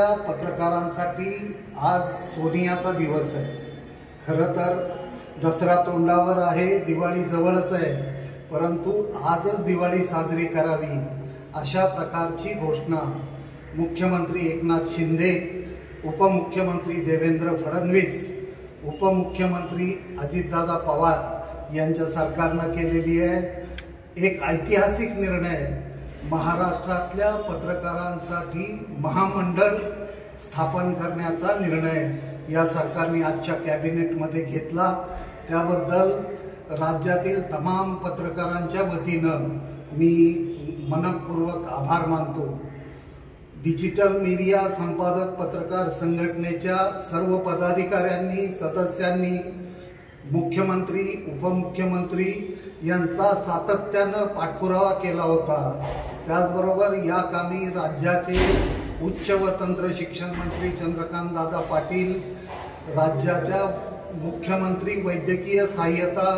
महाराष्ट्रातल्या पत्रकारांसाठी आज सोनियाचा दिवस आहे। खरं तर दसरा तोंडावर आहे, दिवाळी जवळच आहे, परंतु आजच दिवाळी साजरी करावी अशा प्रकारची घोषणा मुख्यमंत्री एकनाथ शिंदे, उपमुख्यमंत्री देवेंद्र फडणवीस, उपमुख्यमंत्री अजितदादा पवार यांच्या सरकारनं केलेली आहे। एक ऐतिहासिक निर्णय, महाराष्ट्रातल्या पत्रकारांसाठी महामंडळ स्थापन करण्याचा निर्णय या सरकारने आजच्या कॅबिनेटमध्ये घेतला। त्याबद्दल राज्यातील तमाम पत्रकारांच्या वतीनं मी मनपूर्वक आभार मानतो। डिजिटल मीडिया संपादक पत्रकार संघटनेच्या सर्व पदाधिकाऱ्यांनी, सदस्यांनी मुख्यमंत्री, उपमुख्यमंत्री यांचा सातत्यानं पाठपुरावा केला होता। त्याचबरोबर या कामी राज्याचे उच्च व तंत्र शिक्षण मंत्री चंद्रकांत दादा पाटील, राज्याच्या मुख्यमंत्री वैद्यकीय सहाय्यता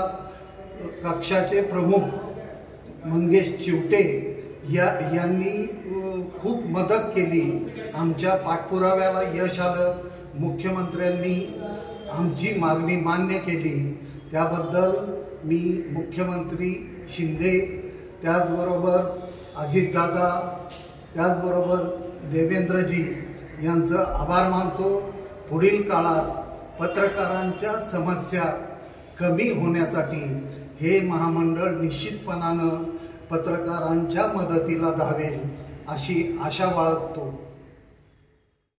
कक्षाचे प्रमुख मंगेश चिवटे यांनी खूप मदत केली। आमच्या पाठपुराव्याला यश आलं, मुख्यमंत्र्यांनी आमची मागणी मान्य केली। त्याबद्दल मी मुख्यमंत्री शिंदे, त्याचबरोबर अजितदादा, त्याचबरोबर देवेंद्रजी यांचं आभार मानतो। पुढील काळात पत्रकारांच्या समस्या कमी होण्यासाठी हे महामंडळ निश्चितपणानं पत्रकारांच्या मदतीला धावेल अशी आशा बाळगतो।